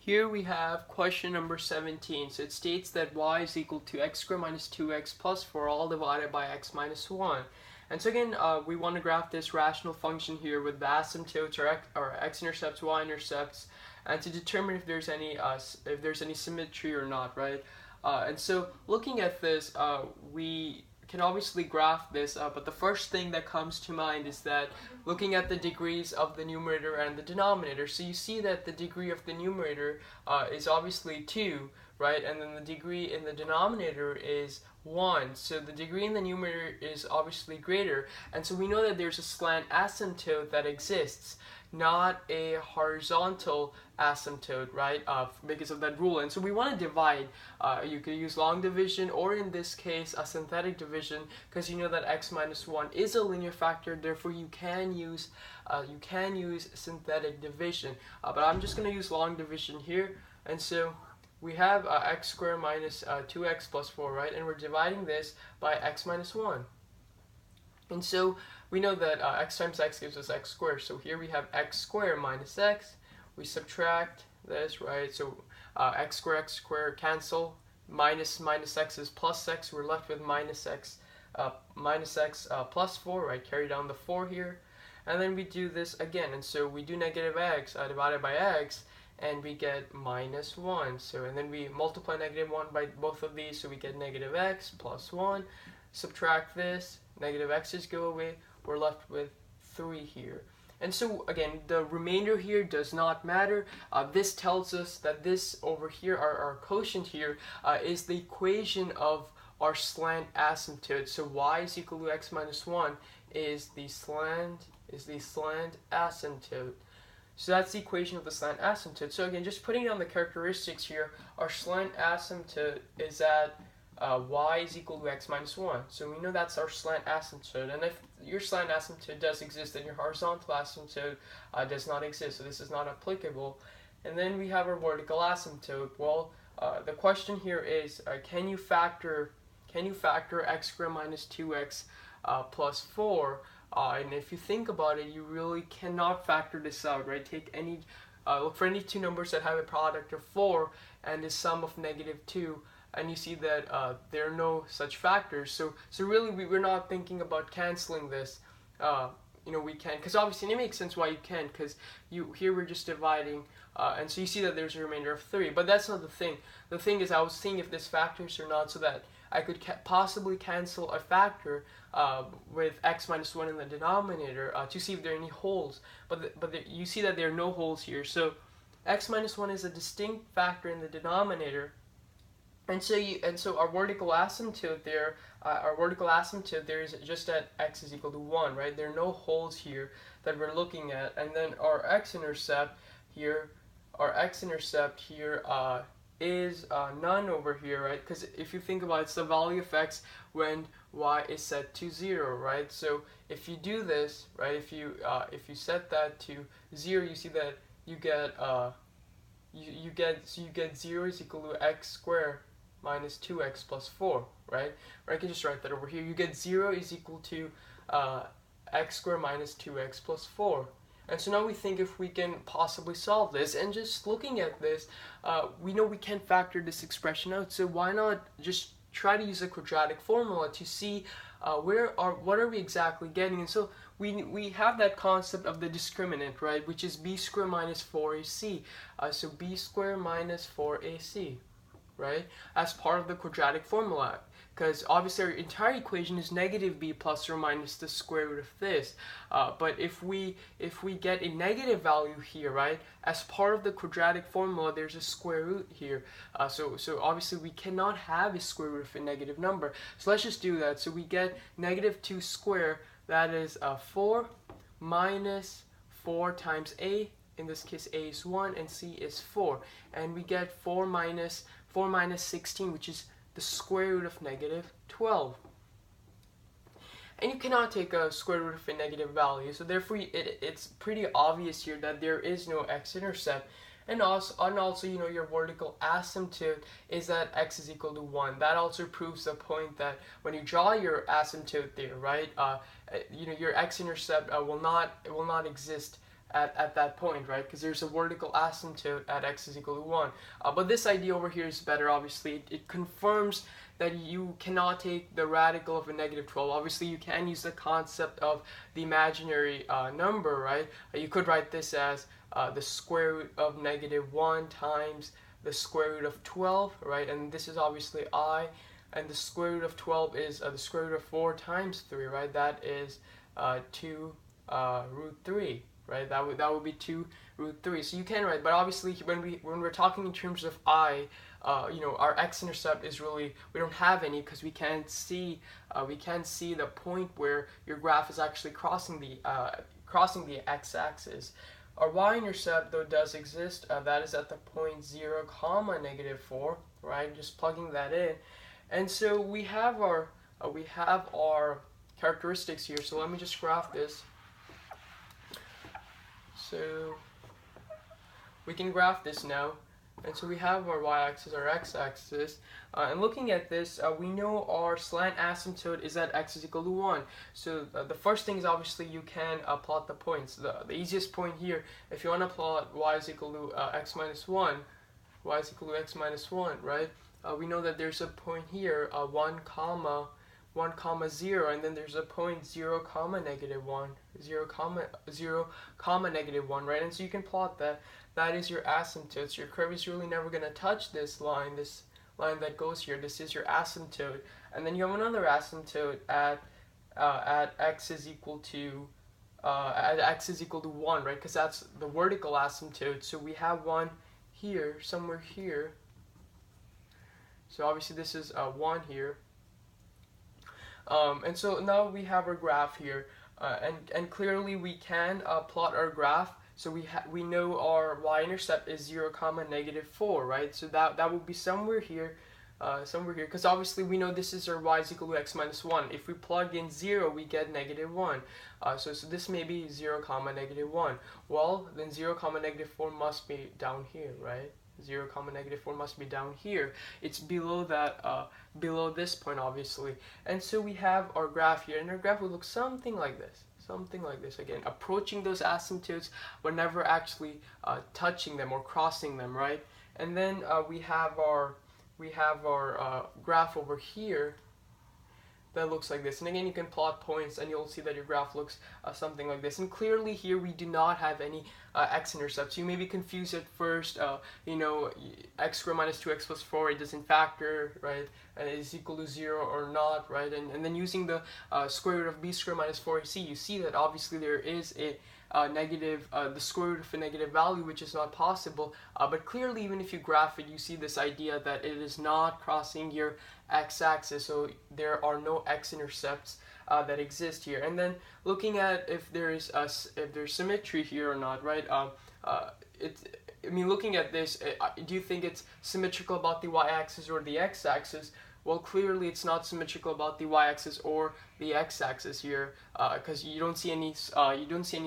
Here we have question number 17. So it states that y is equal to x squared minus 2x plus 4 all divided by x minus 1. And so again, we want to graph this rational function here with the asymptotes or x-intercepts, y-intercepts, and to determine if there's any symmetry or not, right? And so looking at this, we can obviously graph this, but the first thing that comes to mind is that looking at the degrees of the numerator and the denominator. So you see that the degree of the numerator is obviously 2, right? And then the degree in the denominator is 1. So the degree in the numerator is obviously greater. And so we know that there's a slant asymptote that exists, not a horizontal asymptote, right? Because of that rule. And so we want to divide. You could use long division, or in this case a synthetic division, because you know that x minus 1 is a linear factor. Therefore you can use synthetic division. But I'm just going to use long division here. And so we have x squared minus 2x plus 4, right? And we're dividing this by x minus 1. And so we know that x times x gives us x squared. So here we have x squared minus x. We subtract this, right? So x squared cancel. Minus x is plus x. We're left with minus x plus 4, right? Carry down the 4 here. And then we do this again. And so we do negative x divided by x, and we get minus 1. So, and then we multiply negative 1 by both of these, so we get negative x plus 1. Subtract this, negative x's go away, we're left with 3 here. And so again, the remainder here does not matter. This tells us that this over here, our quotient here, is the equation of our slant asymptote. So y is equal to x minus 1 is the slant asymptote. So that's the equation of the slant asymptote. So again, just putting down the characteristics here, our slant asymptote is that y is equal to x minus 1. So we know that's our slant asymptote. And if your slant asymptote does exist, then your horizontal asymptote does not exist. So this is not applicable. And then we have our vertical asymptote. Well, the question here is, can you factor x squared minus 2x plus 4? And if you think about it, you really cannot factor this out, right? Look for any two numbers that have a product of 4 and a sum of negative 2, and you see that there are no such factors. So really we're not thinking about canceling this. We can, because obviously it makes sense why you can, because here we're just dividing, and so you see that there's a remainder of 3. But that's not the thing. The thing is, I was seeing if this factors or not, so that I could possibly cancel a factor with x minus 1 in the denominator to see if there are any holes. But you see that there are no holes here. So x minus 1 is a distinct factor in the denominator. And so our vertical asymptote there, is just at x is equal to 1, right? There are no holes here that we're looking at. And then our x-intercept here is none over here, right? Because if you think about it, it's the value of x when y is set to 0, right? So if you do this, right, if you set that to 0, you see that you get 0 is equal to x squared minus 2x plus 4, right? Or I can just write that over here. You get 0 is equal to x squared minus 2x plus 4. And so now we think if we can possibly solve this, and just looking at this, we know we can factor this expression out. So why not just try to use a quadratic formula to see what are we exactly getting? And so we have that concept of the discriminant, right, which is b squared minus 4ac. So b squared minus 4ac, right, as part of the quadratic formula. Because obviously our entire equation is negative b plus or minus the square root of this. But if we get a negative value here, right, as part of the quadratic formula, there's a square root here. So obviously we cannot have a square root of a negative number. So let's just do that. So we get negative 2 squared, that is 4 minus 4 times a. In this case, a is 1 and c is 4. And we get 4 minus 16, which is the square root of negative 12. And you cannot take a square root of a negative value, so therefore it's pretty obvious here that there is no x-intercept. And also, your vertical asymptote is that x is equal to 1. That also proves the point that when you draw your asymptote there, right, your x-intercept will not exist at that point, right? Because there's a vertical asymptote at x is equal to 1. But this idea over here is better, obviously. It confirms that you cannot take the radical of a negative 12. Obviously, you can use the concept of the imaginary number, right? You could write this as the square root of negative 1 times the square root of 12, right? And this is obviously I, and the square root of 12 is the square root of 4 times 3, right? That is 2 root 3, right? That would be 2 root 3. So you can write, but obviously when we're talking in terms of I, our x-intercept is really, we don't have any because we can't see the point where your graph is actually crossing the x-axis. Our y-intercept though does exist. That is at the point 0 comma negative 4, right? Just plugging that in, and so we have our characteristics here. So let me just graph this. So we can graph this now. And so we have our y-axis, our x-axis, and looking at this, we know our slant asymptote is at x is equal to 1. So the first thing is obviously you can plot the points. The easiest point here, if you want to plot y is equal to x minus 1, y is equal to x minus 1, right? We know that there's a point here, 1 comma 0, and then there's a point 0 comma negative 1, 0 comma negative 1, right? And so you can plot that. That is your asymptote. So your curve is really never going to touch this line that goes here. This is your asymptote. And then you have another asymptote at x is equal to 1, right? Because that's the vertical asymptote. So we have one here, somewhere here. So obviously this is 1 here. And so now we have our graph here, and clearly we can plot our graph. So we know our y-intercept is 0 comma negative 4, right? So that would be somewhere here, because obviously we know this is our y is equal to x minus 1. If we plug in 0, we get negative 1. So this may be 0 comma negative 1. Well, then 0 comma negative 4 must be down here, right? 0 comma negative 4 must be down here. It's below that, below this point, obviously. And so we have our graph here, and our graph would look something like this. Something like this, again, approaching those asymptotes, but never actually touching them or crossing them, right? And then we have our graph over here that looks like this. And again, you can plot points and you'll see that your graph looks something like this. And clearly here we do not have any x-intercepts. You may be confused at first, x squared minus 2x plus 4, it doesn't factor, right? And it is equal to 0 or not, right? And then using the square root of b squared minus 4ac, you see that obviously there is a the square root of a negative value, which is not possible. But clearly, even if you graph it, you see this idea that it is not crossing your x-axis, so there are no x-intercepts that exist here. And then looking at if there's symmetry here or not, right? Looking at this, do you think it's symmetrical about the y-axis or the x-axis? Well, clearly it's not symmetrical about the y-axis or the x-axis here, because you don't see any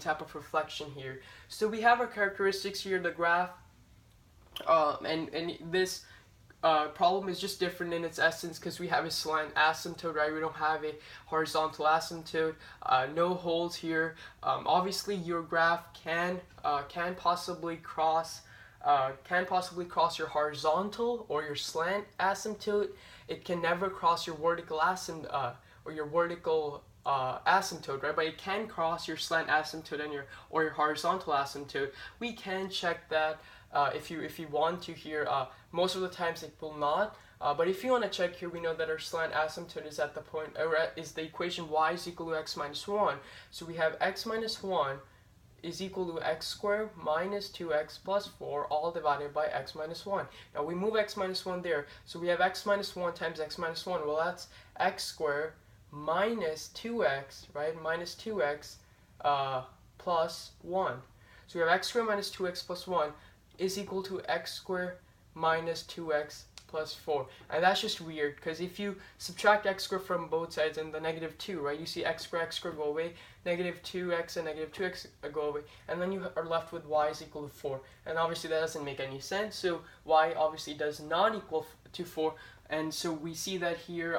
type of reflection here. So we have our characteristics here, the graph, and this problem is just different in its essence because we have a slant asymptote, right? We don't have a horizontal asymptote. No holes here. Obviously, your graph can possibly cross your horizontal or your slant asymptote. It can never cross your vertical asymptote asymptote, right? But it can cross your slant asymptote and your horizontal asymptote. We can check that if you want to here. Most of the times it will not. But if you want to check here, we know that our slant asymptote is at the point, is the equation y is equal to x minus 1. So we have x minus 1 is equal to x squared minus 2x plus 4 all divided by x minus 1. Now we move x minus 1 there, so we have x minus 1 times x minus 1. Well, that's x squared minus 2x, right? Minus 2x plus 1. So we have x squared minus 2x plus 1 is equal to x squared minus 2x plus 4. And that's just weird, because if you subtract x squared from both sides and the negative 2, right, you see x squared go away, negative 2x and negative 2x go away, and then you are left with y is equal to 4. And obviously that doesn't make any sense, so y obviously does not equal to 4. And so we see that here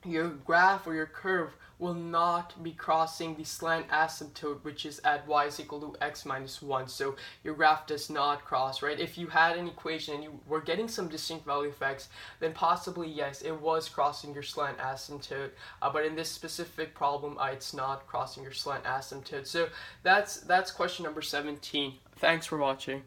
your graph or your curve will not be crossing the slant asymptote, which is at y is equal to x minus 1. So your graph does not cross, right? If you had an equation and you were getting some distinct value effects, then possibly, yes, it was crossing your slant asymptote. But in this specific problem, it's not crossing your slant asymptote. So that's question number 17. Thanks for watching.